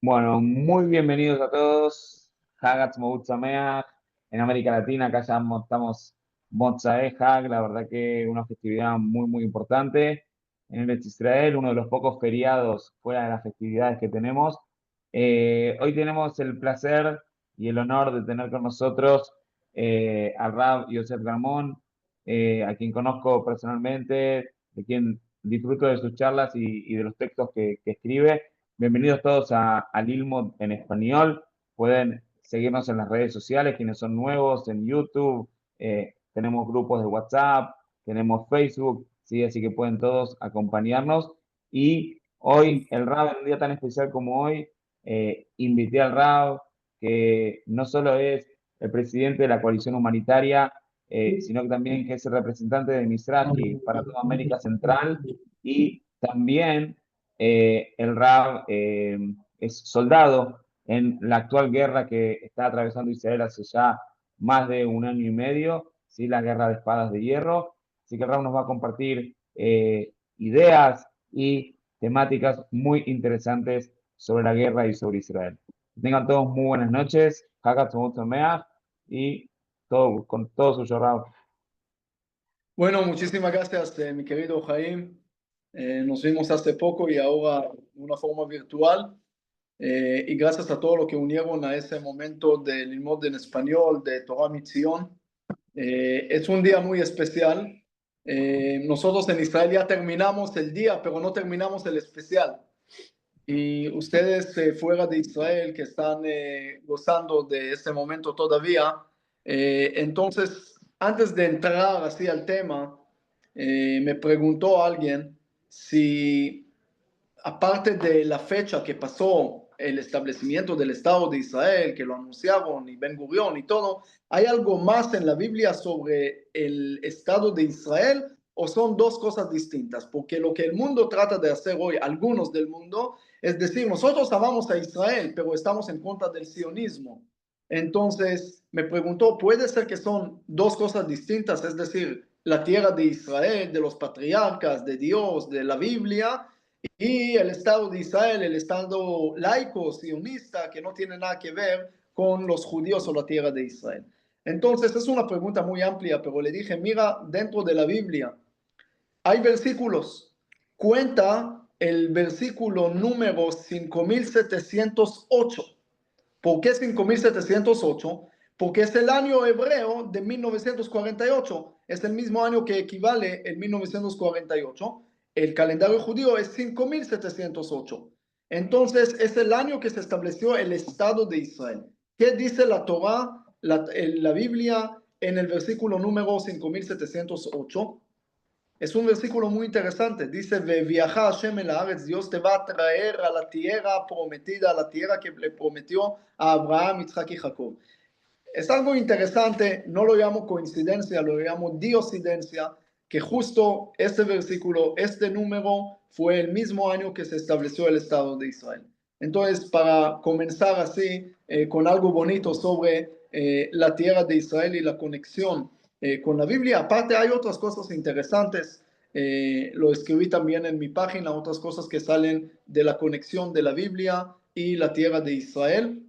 Bueno, muy bienvenidos a todos. Hagatz Mout Sameach. En América Latina, acá ya estamos Motzae Hag, la verdad que una festividad muy importante. En el Israel, uno de los pocos feriados fuera de las festividades que tenemos. Hoy tenemos el placer y el honor de tener con nosotros al Rab Yosef Ramón, a quien conozco personalmente, de quien disfruto de sus charlas y de los textos que escribe. Bienvenidos todos a Lilmod en español. Pueden seguirnos en las redes sociales, quienes son nuevos, en YouTube. Tenemos grupos de WhatsApp, tenemos Facebook, ¿sí? Así que pueden todos acompañarnos. Y hoy, el Rab, en un día tan especial como hoy, invité al Rab, que no solo es el presidente de la coalición humanitaria, sino que también que es el representante de Mizrahi para toda América Central y también el Rab es soldado en la actual guerra que está atravesando Israel hace ya más de un año y medio, ¿sí? La guerra de espadas de hierro. Así que el Rab nos va a compartir ideas y temáticas muy interesantes sobre la guerra y sobre Israel. Tengan todos muy buenas noches. Hagat Sameach y todo, con todo suyo, Rab. Bueno, muchísimas gracias, mi querido Jaime. Nos vimos hace poco y ahora de una forma virtual. Y gracias a todos los que unieron a ese momento del Lilmod en español de Torah Mitzion. Es un día muy especial. Nosotros en Israel ya terminamos el día, pero no terminamos el especial. Y ustedes fuera de Israel que están gozando de este momento todavía, entonces antes de entrar así al tema, me preguntó alguien si aparte de la fecha que pasó el establecimiento del Estado de Israel, que lo anunciaron y Ben Gurión y todo, ¿hay algo más en la Biblia sobre el Estado de Israel o son dos cosas distintas? Porque lo que el mundo trata de hacer hoy, algunos del mundo, es decir, nosotros amamos a Israel, pero estamos en contra del sionismo. Entonces me preguntó, ¿puede ser que son dos cosas distintas? Es decir, la tierra de Israel, de los patriarcas, de Dios, de la Biblia, y el Estado de Israel, el Estado laico, sionista, que no tiene nada que ver con los judíos o la tierra de Israel. Entonces es una pregunta muy amplia, pero le dije, mira, dentro de la Biblia hay versículos. Cuenta el versículo número 5708. ¿Por qué 5708? Porque es el año hebreo de 1948. Es el mismo año que equivale en 1948. El calendario judío es 5708. Entonces es el año que se estableció el Estado de Israel. ¿Qué dice la Torah, la Biblia, en el versículo número 5708? Es un versículo muy interesante. Dice, viaja Hashem el Haaretz, Dios te va a traer a la tierra prometida, a la tierra que le prometió a Abraham, Isaac y Jacob. Es algo interesante, no lo llamo coincidencia, lo llamo diosidencia, que justo este versículo, este número, fue el mismo año que se estableció el Estado de Israel. Entonces, para comenzar así, con algo bonito sobre la tierra de Israel y la conexión con la Biblia, aparte hay otras cosas interesantes, lo escribí también en mi página, otras cosas que salen de la conexión de la Biblia y la tierra de Israel.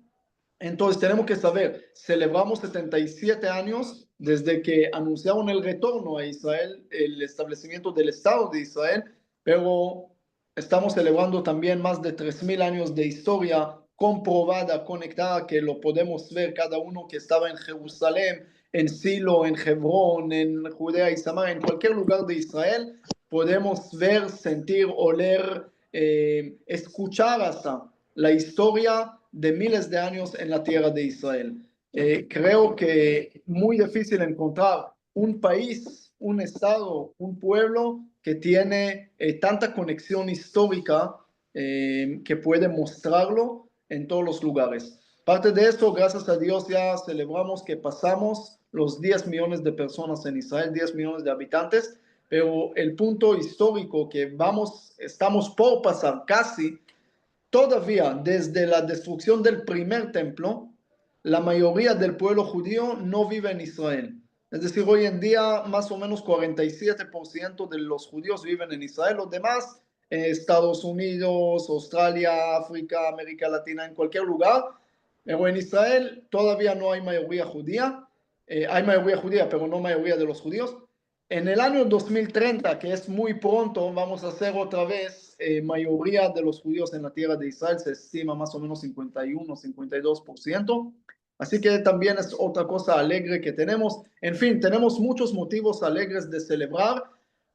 Entonces tenemos que saber, celebramos 77 años desde que anunciaron el retorno a Israel, el establecimiento del Estado de Israel, pero estamos celebrando también más de 3000 años de historia comprobada, conectada, que lo podemos ver cada uno que estaba en Jerusalén, en Silo, en Hebrón, en Judea y Samaria, en cualquier lugar de Israel, podemos ver, sentir, oler, escuchar hasta la historia de miles de años en la tierra de Israel. Creo que es muy difícil encontrar un país, un estado, un pueblo que tiene tanta conexión histórica que puede mostrarlo en todos los lugares. Parte de esto, gracias a Dios, ya celebramos que pasamos los 10 millones de personas en Israel, 10 millones de habitantes, pero el punto histórico que estamos por pasar casi. Todavía, desde la destrucción del primer templo, la mayoría del pueblo judío no vive en Israel. Es decir, hoy en día más o menos 47% de los judíos viven en Israel, los demás Estados Unidos, Australia, África, América Latina, en cualquier lugar, pero en Israel todavía no hay mayoría judía, hay mayoría judía, pero no mayoría de los judíos. En el año 2030, que es muy pronto, vamos a hacer otra vez mayoría de los judíos en la tierra de Israel, se estima más o menos 51, 52%. Así que también es otra cosa alegre que tenemos. En fin, tenemos muchos motivos alegres de celebrar,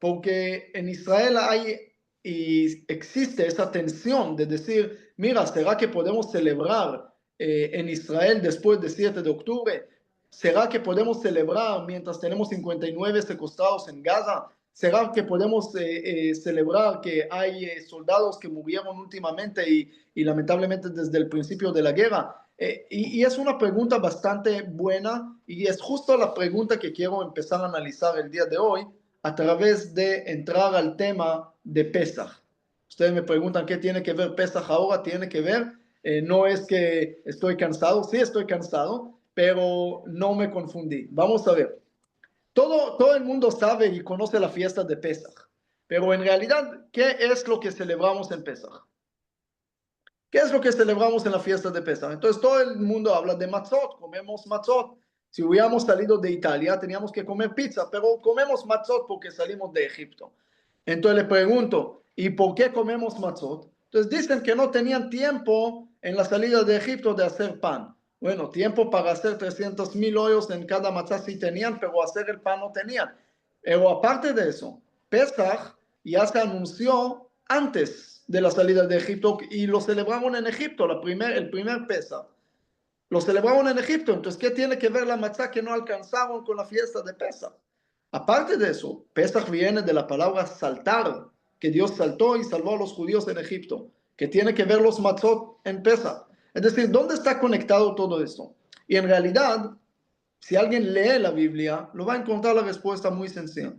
porque en Israel hay y existe esa tensión de decir, mira, ¿será que podemos celebrar en Israel después del 7 de octubre? ¿Será que podemos celebrar mientras tenemos 59 secuestrados en Gaza? ¿Será que podemos celebrar que hay soldados que murieron últimamente y lamentablemente desde el principio de la guerra? Y es una pregunta bastante buena y es justo la pregunta que quiero empezar a analizar el día de hoy a través de entrar al tema de Pesaj. Ustedes me preguntan qué tiene que ver Pesaj ahora, tiene que ver, no es que estoy cansado, sí estoy cansado, pero no me confundí. Vamos a ver. Todo el mundo sabe y conoce la fiesta de Pesaj, pero en realidad, ¿qué es lo que celebramos en Pesaj? ¿Qué es lo que celebramos en la fiesta de Pesaj? Entonces todo el mundo habla de matzot, comemos matzot. Si hubiéramos salido de Italia, teníamos que comer pizza, pero comemos matzot porque salimos de Egipto. Entonces le pregunto, ¿y por qué comemos matzot? Entonces dicen que no tenían tiempo en la salida de Egipto de hacer pan. Bueno, tiempo para hacer 300,000 hoyos en cada matzah sí tenían, pero hacer el pan no tenían. Pero aparte de eso, Pesaj ya se anunció antes de la salida de Egipto y lo celebraron en Egipto, el primer Pesaj. Lo celebraron en Egipto, entonces, ¿qué tiene que ver la matzá que no alcanzaron con la fiesta de Pesaj? Aparte de eso, Pesaj viene de la palabra saltar, que Dios saltó y salvó a los judíos en Egipto, que tiene que ver los matzot en Pesaj. Es decir, ¿dónde está conectado todo esto? Y en realidad, si alguien lee la Biblia, lo va a encontrar la respuesta muy sencilla.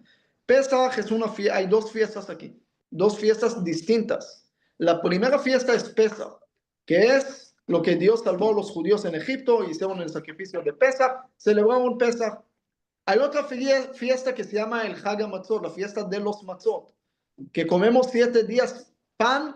Pesaj es hay dos fiestas aquí, dos fiestas distintas. La primera fiesta es Pesaj, que es lo que Dios salvó a los judíos en Egipto, hicieron el sacrificio de Pesaj, celebraron Pesaj. Hay otra fiesta que se llama el Hag HaMatzot, la fiesta de los matzot, que comemos 7 días pan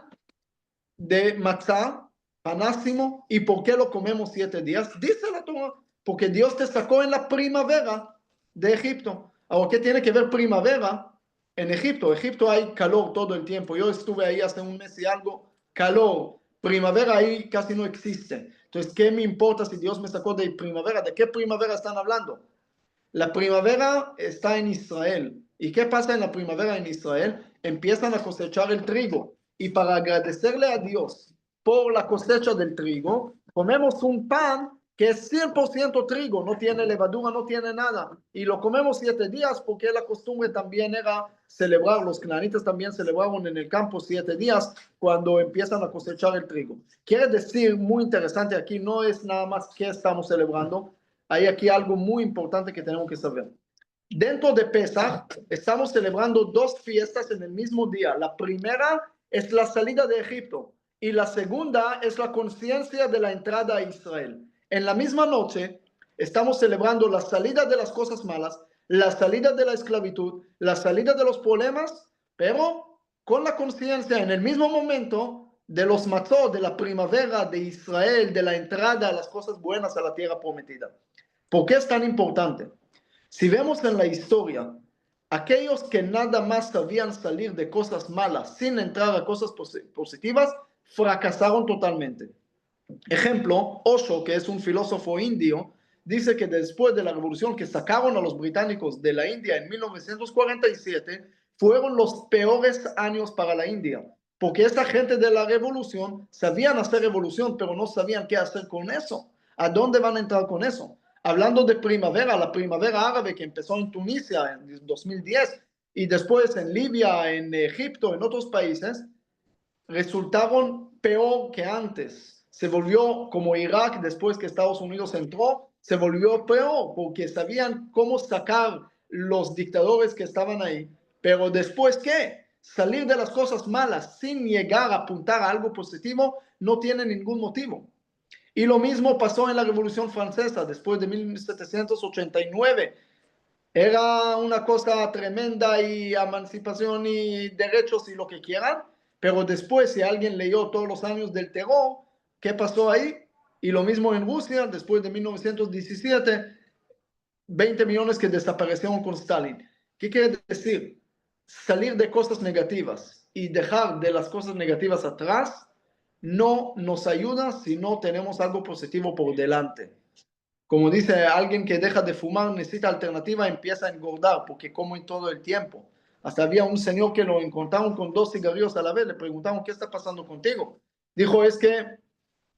de matzá, panásimo. ¿Y por qué lo comemos 7 días? Dice la Torah, porque Dios te sacó en la primavera de Egipto. Ahora, ¿qué tiene que ver primavera en Egipto? Egipto hay calor todo el tiempo. Yo estuve ahí hace un mes y algo, calor. Primavera ahí casi no existe. Entonces, ¿qué me importa si Dios me sacó de primavera? ¿De qué primavera están hablando? La primavera está en Israel. ¿Y qué pasa en la primavera en Israel? Empiezan a cosechar el trigo. Y para agradecerle a Dios por la cosecha del trigo, comemos un pan que es 100% trigo, no tiene levadura, no tiene nada. Y lo comemos 7 días porque la costumbre también era celebrar, los canaanitas también celebraron en el campo 7 días cuando empiezan a cosechar el trigo. Quiere decir, muy interesante aquí, no es nada más que estamos celebrando, hay aquí algo muy importante que tenemos que saber. Dentro de Pesaj estamos celebrando dos fiestas en el mismo día. La primera es la salida de Egipto y la segunda es la conciencia de la entrada a Israel. En la misma noche estamos celebrando la salida de las cosas malas, la salida de la esclavitud, la salida de los problemas, pero con la conciencia en el mismo momento de los matzot, de la primavera de Israel, de la entrada a las cosas buenas a la tierra prometida. ¿Por qué es tan importante? Si vemos en la historia, aquellos que nada más sabían salir de cosas malas sin entrar a cosas positivas, fracasaron totalmente. Ejemplo, Osho, que es un filósofo indio, dice que después de la revolución que sacaron a los británicos de la India en 1947, fueron los peores años para la India, porque esta gente de la revolución sabían hacer revolución, pero no sabían qué hacer con eso. ¿A dónde van a entrar con eso? Hablando de primavera, la primavera árabe que empezó en Tunisia en 2010 y después en Libia, en Egipto, en otros países, resultaron peor que antes. Se volvió como Irak después que Estados Unidos entró, se volvió peor porque sabían cómo sacar los dictadores que estaban ahí. Pero después, ¿qué? Salir de las cosas malas sin llegar a apuntar a algo positivo no tiene ningún motivo. Y lo mismo pasó en la Revolución Francesa después de 1789. Era una cosa tremenda y emancipación y derechos y lo que quieran, pero después si alguien leyó todos los años del terror, ¿qué pasó ahí? Y lo mismo en Rusia, después de 1917, 20 millones que desaparecieron con Stalin. ¿Qué quiere decir? Salir de cosas negativas y dejar de las cosas negativas atrás no nos ayuda si no tenemos algo positivo por delante. Como dice alguien que deja de fumar, necesita alternativa, empieza a engordar porque come todo el tiempo. Hasta había un señor que lo encontraron con 2 cigarrillos a la vez, le preguntaron, ¿qué está pasando contigo? Dijo, es que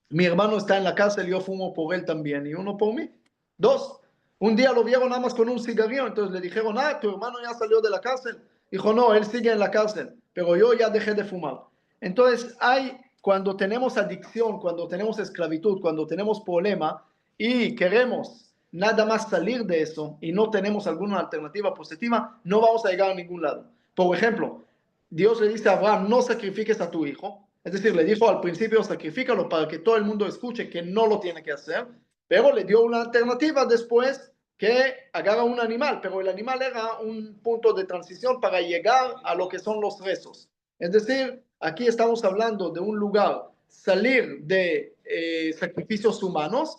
mi hermano está en la cárcel, yo fumo por él también, y uno por mí. 2. Un día lo vieron nada más con un cigarrillo, entonces le dijeron, tu hermano ya salió de la cárcel. Dijo, no, él sigue en la cárcel, pero yo ya dejé de fumar. Entonces, cuando tenemos adicción, cuando tenemos esclavitud, cuando tenemos problema y queremos nada más salir de eso y no tenemos alguna alternativa positiva, no vamos a llegar a ningún lado. Por ejemplo, Dios le dice a Abraham, no sacrifiques a tu hijo. Es decir, le dijo al principio, sacrifícalo para que todo el mundo escuche que no lo tiene que hacer, pero le dio una alternativa después que agarra un animal, pero el animal era un punto de transición para llegar a lo que son los rezos. Es decir, aquí estamos hablando de un lugar, salir de sacrificios humanos,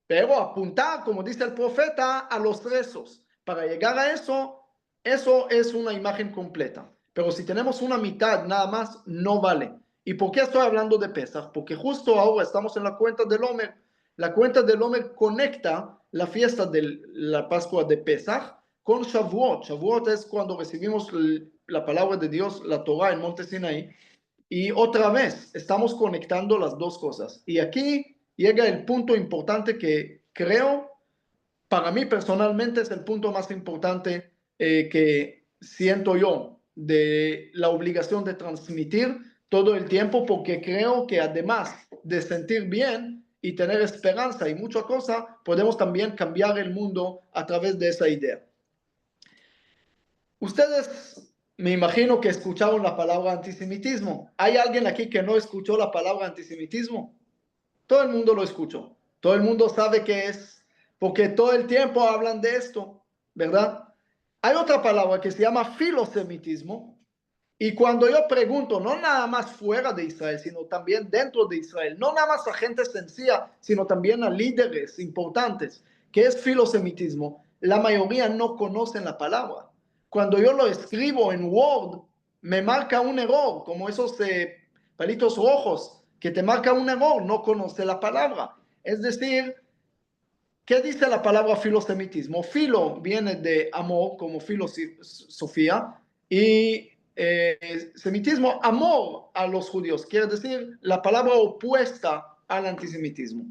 pero apuntar, como dice el profeta, a los rezos. Para llegar a eso, eso es una imagen completa. Pero si tenemos una mitad nada más, no vale. ¿Y por qué estoy hablando de Pesach? Porque justo ahora estamos en la cuenta del Omer. La cuenta del Omer conecta la fiesta de la Pascua de Pesach con Shavuot. Shavuot es cuando recibimos la palabra de Dios, la Torah en Monte Sinaí. Y otra vez estamos conectando las dos cosas. Y aquí llega el punto importante que creo, para mí personalmente es el punto más importante que siento yo de la obligación de transmitir todo el tiempo, porque creo que además de sentir bien y tener esperanza y mucha cosa, podemos también cambiar el mundo a través de esa idea. Ustedes me imagino que escucharon la palabra antisemitismo. ¿Hay alguien aquí que no escuchó la palabra antisemitismo? Todo el mundo lo escuchó. Todo el mundo sabe qué es, porque todo el tiempo hablan de esto, ¿verdad? Hay otra palabra que se llama filosemitismo, y cuando yo pregunto, no nada más fuera de Israel, sino también dentro de Israel, no nada más a gente sencilla, sino también a líderes importantes, ¿qué es filosemitismo? La mayoría no conocen la palabra. Cuando yo lo escribo en Word, me marca un error, como esos palitos rojos que te marca un error, no conoce la palabra. Es decir, ¿qué dice la palabra filosemitismo? Filo viene de amor, como filosofía, y semitismo, amor a los judíos, quiere decir la palabra opuesta al antisemitismo.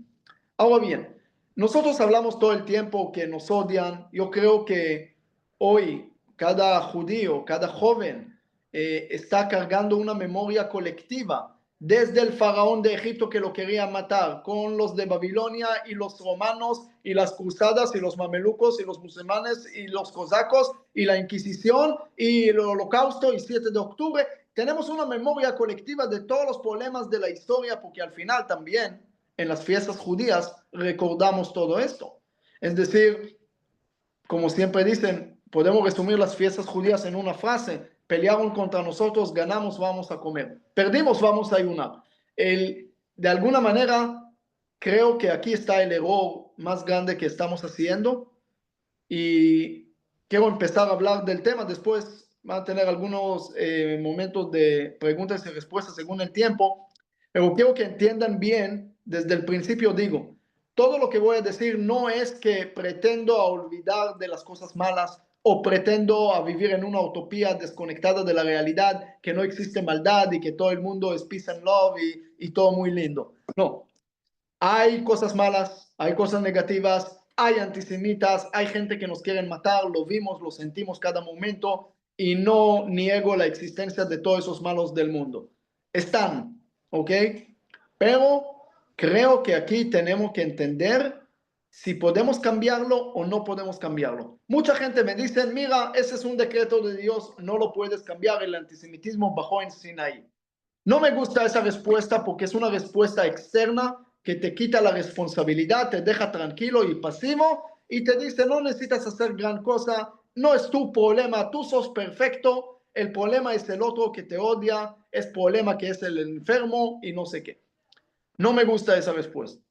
Ahora bien, nosotros hablamos todo el tiempo que nos odian. Yo creo que hoy cada judío, cada joven está cargando una memoria colectiva desde el faraón de Egipto que lo quería matar, con los de Babilonia y los romanos y las cruzadas y los mamelucos y los musulmanes y los cosacos y la Inquisición y el Holocausto y 7 de octubre. Tenemos una memoria colectiva de todos los problemas de la historia, porque al final también en las fiestas judías recordamos todo esto. Es decir, como siempre dicen, podemos resumir las fiestas judías en una frase: pelearon contra nosotros, ganamos, vamos a comer. Perdimos, vamos a ayunar. De alguna manera, creo que aquí está el error más grande que estamos haciendo, y quiero empezar a hablar del tema. Después van a tener algunos momentos de preguntas y respuestas según el tiempo, pero quiero que entiendan bien, desde el principio digo, todo lo que voy a decir no es que pretendo a olvidar de las cosas malas o pretendo a vivir en una utopía desconectada de la realidad, que no existe maldad y que todo el mundo es peace and love y todo muy lindo. No, hay cosas malas, hay cosas negativas, hay antisemitas, hay gente que nos quieren matar, lo vimos, lo sentimos cada momento, y no niego la existencia de todos esos malos del mundo. Están, ¿ok? Pero creo que aquí tenemos que entender si podemos cambiarlo o no podemos cambiarlo. Mucha gente me dice, mira, ese es un decreto de Dios, no lo puedes cambiar, el antisemitismo bajó en Sinaí. No me gusta esa respuesta porque es una respuesta externa que te quita la responsabilidad, te deja tranquilo y pasivo y te dice, no necesitas hacer gran cosa, no es tu problema, tú sos perfecto el problema es el otro que te odia, es problema que es el enfermo y no sé qué. No me gusta esa respuesta.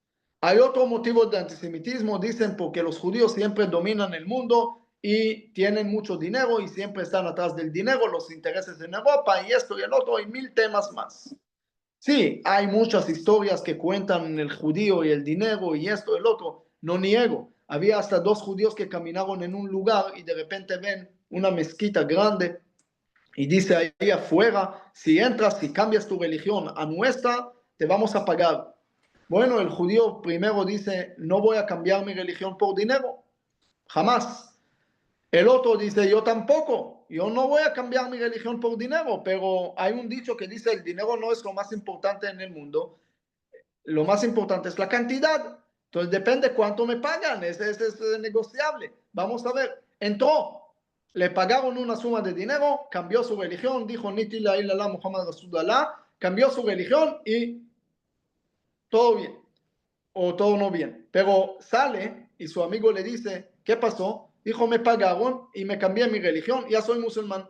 Hay otro motivo de antisemitismo, dicen porque los judíos siempre dominan el mundo y tienen mucho dinero y siempre están atrás del dinero, los intereses en Europa y esto y el otro y mil temas más. Sí, hay muchas historias que cuentan el judío y el dinero y esto y el otro, no niego. Había hasta dos judíos que caminaron en un lugar y de repente ven una mezquita grande y dice ahí afuera, si entras, si cambias tu religión a nuestra, te vamos a pagar. Bueno, el judío primero dice, no voy a cambiar mi religión por dinero, jamás. El otro dice, yo tampoco, yo no voy a cambiar mi religión por dinero, pero hay un dicho que dice, el dinero no es lo más importante en el mundo, lo más importante es la cantidad. Entonces depende cuánto me pagan, es negociable. Vamos a ver, entró, le pagaron una suma de dinero, cambió su religión, dijo, Niti la ilallah Muhammad Rasulullah, cambió su religión y todo bien, o todo no bien. Pero sale y su amigo le dice, ¿qué pasó? Dijo, me pagaron y me cambié mi religión, ya soy musulmán.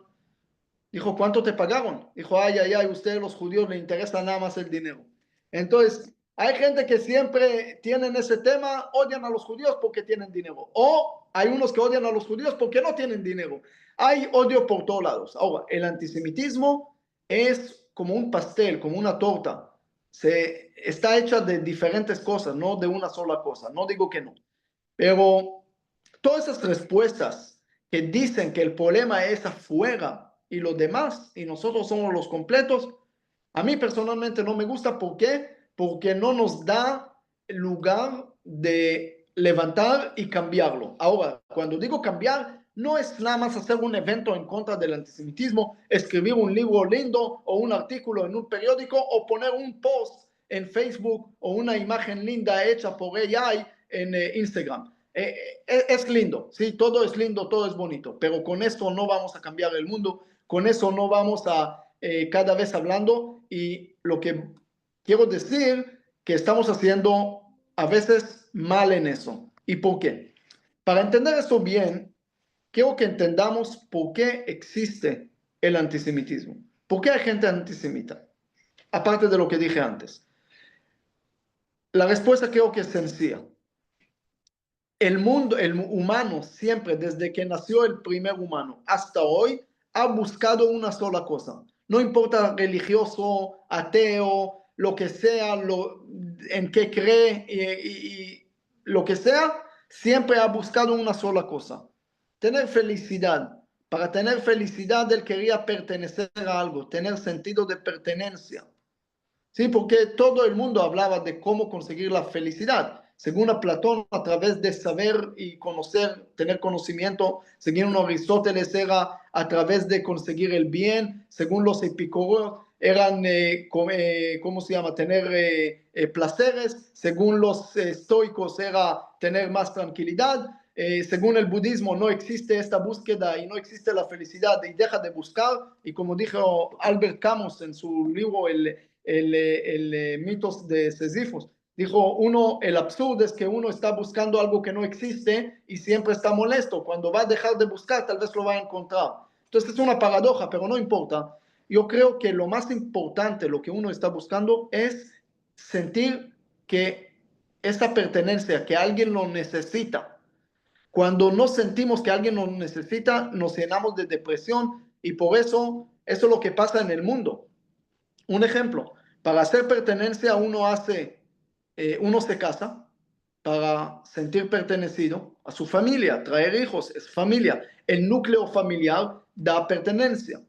Dijo, ¿cuánto te pagaron? Dijo, ay, ay, ay, ustedes los judíos les interesa nada más el dinero. Entonces, hay gente que siempre tienen ese tema, odian a los judíos porque tienen dinero. O hay unos que odian a los judíos porque no tienen dinero. Hay odio por todos lados. Ahora, el antisemitismo es como un pastel, como una torta. Está hecha de diferentes cosas, no de una sola cosa. No digo que no. Pero todas esas respuestas que dicen que el problema es afuera y los demás y nosotros somos los completos, a mí personalmente no me gusta. ¿Por qué? Porque no nos da lugar de levantar y cambiarlo. Ahora, cuando digo cambiar, no es nada más hacer un evento en contra del antisemitismo, escribir un libro lindo o un artículo en un periódico o poner un post en Facebook o una imagen linda hecha por AI en Instagram. Es lindo, sí, todo es lindo, todo es bonito, pero con esto no vamos a cambiar el mundo, con eso no vamos a cada vez hablando, y lo que quiero decir que estamos haciendo a veces mal en eso. ¿Y por qué? Para entender esto bien, quiero que entendamos por qué existe el antisemitismo. ¿Por qué hay gente antisemita? Aparte de lo que dije antes. La respuesta creo que es sencilla. El mundo, el humano, siempre, desde que nació el primer humano hasta hoy, ha buscado una sola cosa. No importa religioso, ateo, lo que sea, en qué cree y lo que sea, siempre ha buscado una sola cosa. Tener felicidad. Para tener felicidad, él quería pertenecer a algo, tener sentido de pertenencia. Sí, porque todo el mundo hablaba de cómo conseguir la felicidad. Según a Platón, a través de saber y conocer, tener conocimiento. Según Aristóteles, era a través de conseguir el bien. Según los epicúreos, eran, ¿cómo se llama? Tener placeres. Según los estoicos, era tener más tranquilidad. Según el budismo, no existe esta búsqueda y no existe la felicidad y deja de buscar. Y como dijo Albert Camus en su libro el mitos de Sísifos, dijo, el absurdo es que uno está buscando algo que no existe y siempre está molesto. Cuando va a dejar de buscar, tal vez lo va a encontrar. Entonces es una paradoja, pero no importa. Yo creo que lo más importante, lo que uno está buscando, es sentir que esa pertenencia, que alguien lo necesita. Cuando no sentimos que alguien nos necesita, nos llenamos de depresión, y por eso es lo que pasa en el mundo. Un ejemplo, para hacer pertenencia uno se casa para sentir pertenecido a su familia, traer hijos, es familia. El núcleo familiar da pertenencia.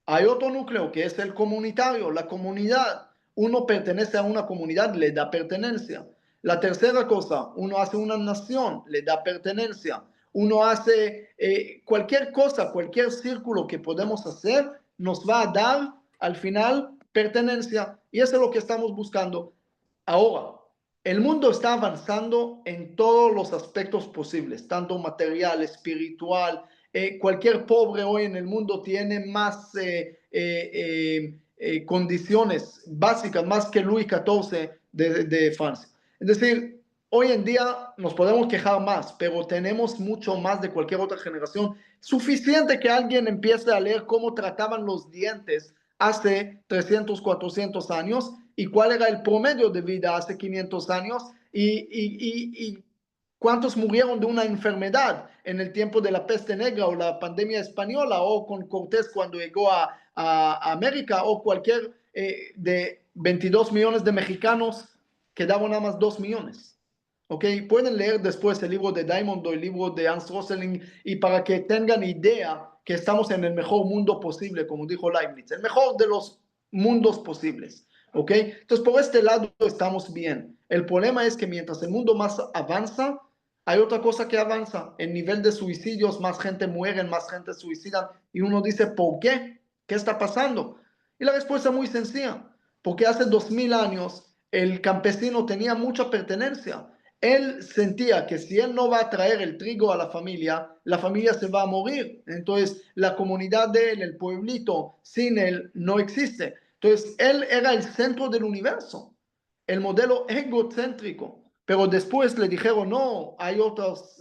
Hay otro núcleo que es el comunitario, la comunidad. Uno pertenece a una comunidad, le da pertenencia. La tercera cosa, uno hace una nación, le da pertenencia. Uno hace cualquier cosa, cualquier círculo que podemos hacer, nos va a dar al final pertenencia. Y eso es lo que estamos buscando. Ahora, el mundo está avanzando en todos los aspectos posibles, tanto material, espiritual. Cualquier pobre hoy en el mundo tiene más condiciones básicas, más que Luis XIV de Francia. Es decir, hoy en día nos podemos quejar más, pero tenemos mucho más de cualquier otra generación. Suficiente que alguien empiece a leer cómo trataban los dientes hace 300, 400 años y cuál era el promedio de vida hace 500 años y cuántos murieron de una enfermedad en el tiempo de la peste negra o la pandemia española o con Cortés cuando llegó a América o cualquier de 22 millones de mexicanos quedaban nada más 2 millones. ¿Ok? Pueden leer después el libro de Diamond o el libro de Hans Rosling y para que tengan idea que estamos en el mejor mundo posible, como dijo Leibniz, el mejor de los mundos posibles. ¿Ok? Entonces, por este lado estamos bien. El problema es que mientras el mundo más avanza, hay otra cosa que avanza. El nivel de suicidios, más gente muere, más gente suicida. Y uno dice, ¿por qué? ¿Qué está pasando? Y la respuesta es muy sencilla. Porque hace 2000 años el campesino tenía mucha pertenencia. Él sentía que si él no va a traer el trigo a la familia se va a morir. Entonces, la comunidad de él, el pueblito, sin él, no existe. Entonces, él era el centro del universo, el modelo egocéntrico. Pero después le dijeron, no, hay otros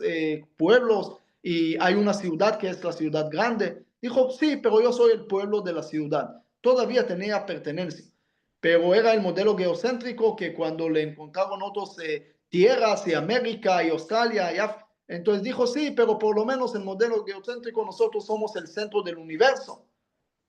pueblos y hay una ciudad que es la ciudad grande. Dijo, sí, pero yo soy el pueblo de la ciudad. Todavía tenía pertenencia. Pero era el modelo geocéntrico que cuando le encontraron otros tierras y América y Australia y entonces dijo, sí, pero por lo menos el modelo geocéntrico nosotros somos el centro del universo.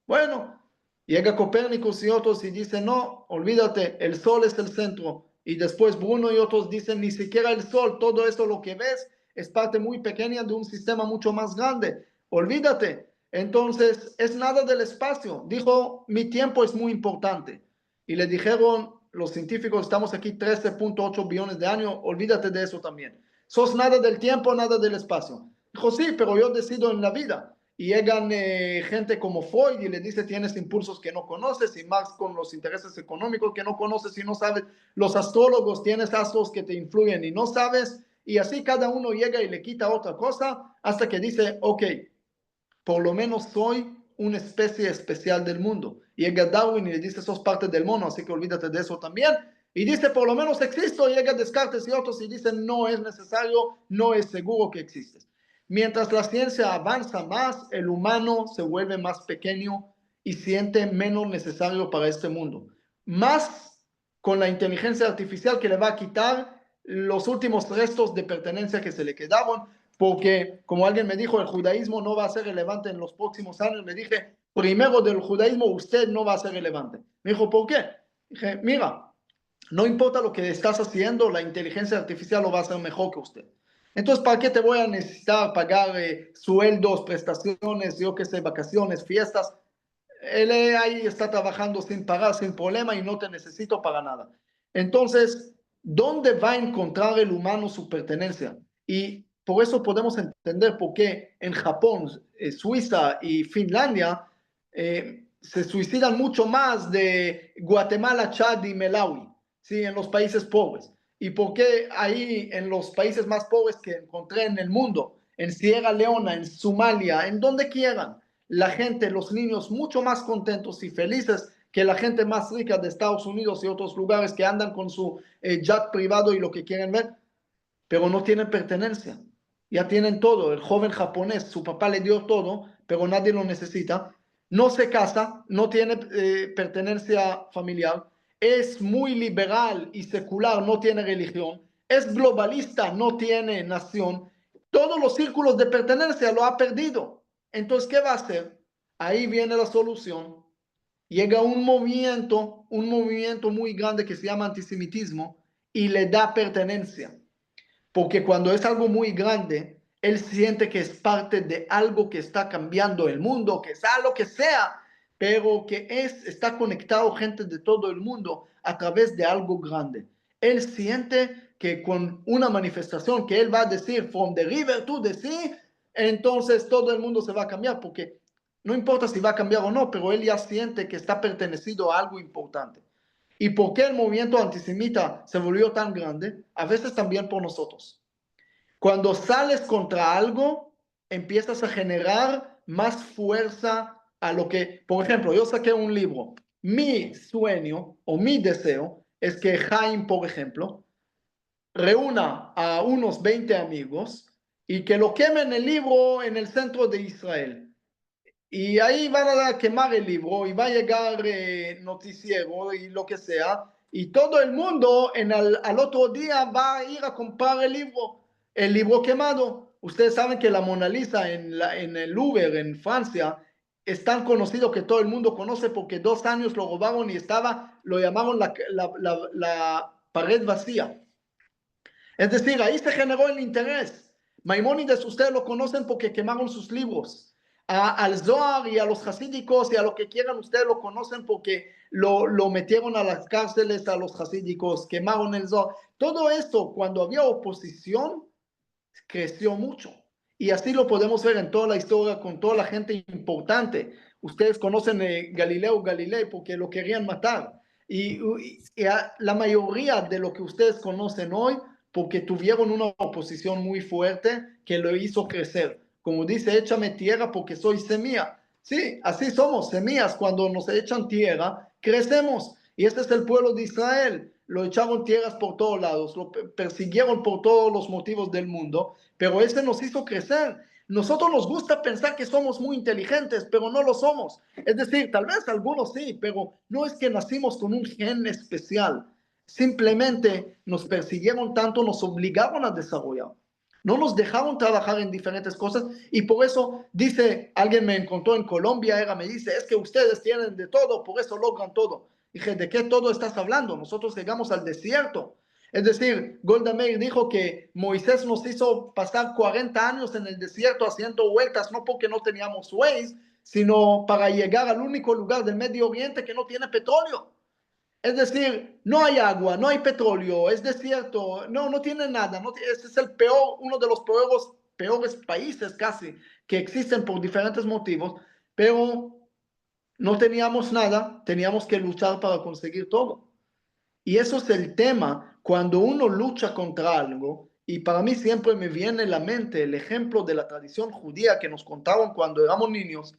Bueno, llega Copérnicus y otros y dicen, no, olvídate, el Sol es el centro. Y después Bruno y otros dicen, ni siquiera el Sol, todo eso lo que ves es parte muy pequeña de un sistema mucho más grande. Olvídate. Entonces, es nada del espacio. Dijo, mi tiempo es muy importante. Y le dijeron, los científicos, estamos aquí 13.8 billones de años, olvídate de eso también. Sos nada del tiempo, nada del espacio. Dijo, sí, pero yo decido en la vida y llegan gente como Freud y le dice tienes impulsos que no conoces y Marx con los intereses económicos que no conoces y no sabes, los astrólogos tienes astros que te influyen y no sabes y así cada uno llega y le quita otra cosa hasta que dice, ok, por lo menos soy una especie especial del mundo. Y llega Darwin y le dice, sos parte del mono, así que olvídate de eso también. Y dice, por lo menos existo. Y llega Descartes y otros y dicen, no es necesario, no es seguro que existes. Mientras la ciencia avanza más, el humano se vuelve más pequeño y siente menos necesario para este mundo. Más con la inteligencia artificial que le va a quitar los últimos restos de pertenencia que se le quedaban, porque como alguien me dijo, el judaísmo no va a ser relevante en los próximos años. Le dije, primero del judaísmo usted no va a ser relevante. Me dijo, ¿por qué? Dije, mira, no importa lo que estás haciendo, la inteligencia artificial lo va a hacer mejor que usted. Entonces, ¿para qué te voy a necesitar pagar sueldos, prestaciones, yo qué sé, vacaciones, fiestas? Él ahí está trabajando sin pagar, sin problema y no te necesito para nada. Entonces, ¿dónde va a encontrar el humano su pertenencia? Y por eso podemos entender por qué en Japón, Suiza y Finlandia se suicidan mucho más de Guatemala, Chad y Malawi, ¿sí? En los países pobres. Y por qué ahí en los países más pobres que encontré en el mundo, en Sierra Leona, en Somalia, en donde quieran, la gente, los niños mucho más contentos y felices que la gente más rica de Estados Unidos y otros lugares que andan con su jet privado y lo que quieren ver, pero no tienen pertenencia. Ya tienen todo. El joven japonés, su papá le dio todo, pero nadie lo necesita. No se casa, no tiene pertenencia familiar, es muy liberal y secular, no tiene religión, es globalista, no tiene nación. Todos los círculos de pertenencia lo ha perdido. Entonces, ¿qué va a hacer? Ahí viene la solución. Llega un movimiento muy grande que se llama antisemitismo y le da pertenencia. Porque cuando es algo muy grande, él siente que es parte de algo que está cambiando el mundo, que sea lo que sea, pero que está conectado gente de todo el mundo a través de algo grande. Él siente que con una manifestación que él va a decir from the river to the sea, entonces todo el mundo se va a cambiar, porque no importa si va a cambiar o no, pero él ya siente que está pertenecido a algo importante. ¿Y por qué el movimiento antisemita se volvió tan grande? A veces también por nosotros. Cuando sales contra algo, empiezas a generar más fuerza a lo que, por ejemplo, yo saqué un libro. Mi sueño o mi deseo es que Jaime, por ejemplo, reúna a unos 20 amigos y que lo quemen el libro en el centro de Israel. Y ahí van a quemar el libro y va a llegar noticiero y lo que sea. Y todo el mundo al otro día va a ir a comprar el libro quemado. Ustedes saben que la Mona Lisa en el Louvre, en Francia, es tan conocido que todo el mundo conoce porque 2 años lo robaron y lo llamaron la pared vacía. Es decir, ahí se generó el interés. Maimónides, ustedes lo conocen porque quemaron sus libros. Al Zohar y a los hasídicos y a lo que quieran, ustedes lo conocen porque lo metieron a las cárceles a los hasídicos, quemaron el Zohar. Todo esto, cuando había oposición, creció mucho. Y así lo podemos ver en toda la historia con toda la gente importante. Ustedes conocen Galileo Galilei porque lo querían matar. Y la mayoría de lo que ustedes conocen hoy porque tuvieron una oposición muy fuerte que lo hizo crecer. Como dice, échame tierra porque soy semilla. Sí, así somos, semillas. Cuando nos echan tierra, crecemos. Y este es el pueblo de Israel. Lo echaron tierras por todos lados, lo persiguieron por todos los motivos del mundo, pero ese nos hizo crecer. Nosotros nos gusta pensar que somos muy inteligentes, pero no lo somos. Es decir, tal vez algunos sí, pero no es que nacimos con un gen especial. Simplemente nos persiguieron tanto, nos obligaron a desarrollar. No nos dejaron trabajar en diferentes cosas y por eso dice, alguien me encontró en Colombia, me dice, es que ustedes tienen de todo, por eso logran todo. Dije, ¿de qué todo estás hablando? Nosotros llegamos al desierto. Es decir, Golda Meir dijo que Moisés nos hizo pasar 40 años en el desierto haciendo vueltas, no porque no teníamos Waze, sino para llegar al único lugar del Medio Oriente que no tiene petróleo. Es decir, no hay agua, no hay petróleo, es desierto, no tiene nada. Ese es uno de los peores países casi que existen por diferentes motivos, pero no teníamos nada, teníamos que luchar para conseguir todo. Y eso es el tema cuando uno lucha contra algo. Y para mí siempre me viene a la mente el ejemplo de la tradición judía que nos contaban cuando éramos niños,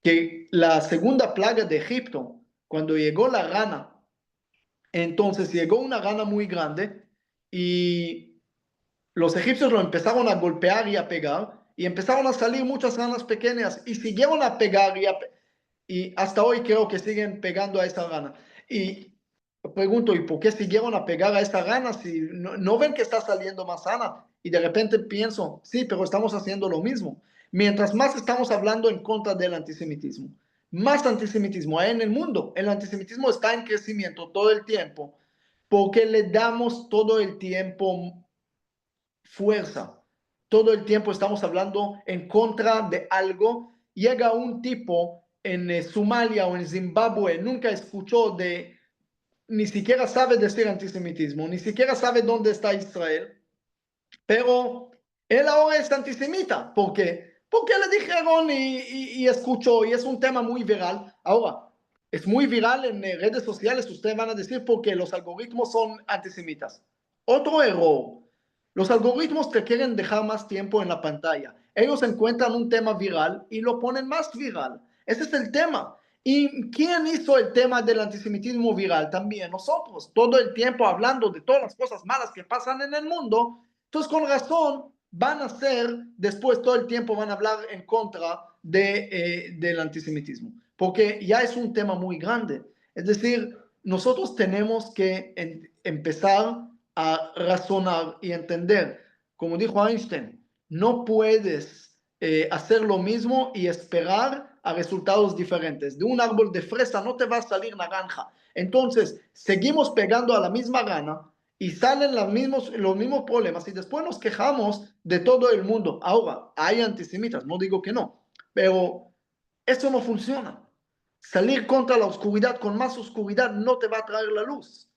que la segunda plaga de Egipto, cuando llegó la rana, entonces llegó una rana muy grande y los egipcios lo empezaron a golpear y a pegar y empezaron a salir muchas ranas pequeñas y siguieron a pegar y hasta hoy creo que siguen pegando a esa rana. Y pregunto, ¿y por qué siguieron a pegar a esta rana si no ven que está saliendo más sana? Y de repente pienso, sí, pero estamos haciendo lo mismo. Mientras más estamos hablando en contra del antisemitismo, más antisemitismo hay en el mundo. El antisemitismo está en crecimiento todo el tiempo porque le damos todo el tiempo fuerza. Todo el tiempo estamos hablando en contra de algo. Llega un tipo en Somalia o en Zimbabue, nunca escuchó ni siquiera sabe decir antisemitismo, ni siquiera sabe dónde está Israel, pero él ahora es antisemita. ¿Por qué? Porque le dijeron y escuchó, y es un tema muy viral. Ahora, es muy viral en redes sociales, ustedes van a decir porque los algoritmos son antisemitas. Otro error. Los algoritmos te quieren dejar más tiempo en la pantalla. Ellos encuentran un tema viral y lo ponen más viral. Ese es el tema. ¿Y quién hizo el tema del antisemitismo viral? También nosotros, todo el tiempo hablando de todas las cosas malas que pasan en el mundo. Entonces, con razón, van a ser, después todo el tiempo van a hablar en contra del antisemitismo, porque ya es un tema muy grande. Es decir, nosotros tenemos que empezar a razonar y entender, como dijo Einstein, no puedes hacer lo mismo y esperar a resultados diferentes. De un árbol de fresa no te va a salir naranja. Entonces, seguimos pegando a la misma rana y salen los mismos problemas y después nos quejamos de todo el mundo. Ahora, hay antisemitas, no digo que no, pero eso no funciona. Salir contra la oscuridad con más oscuridad no te va a traer la luz.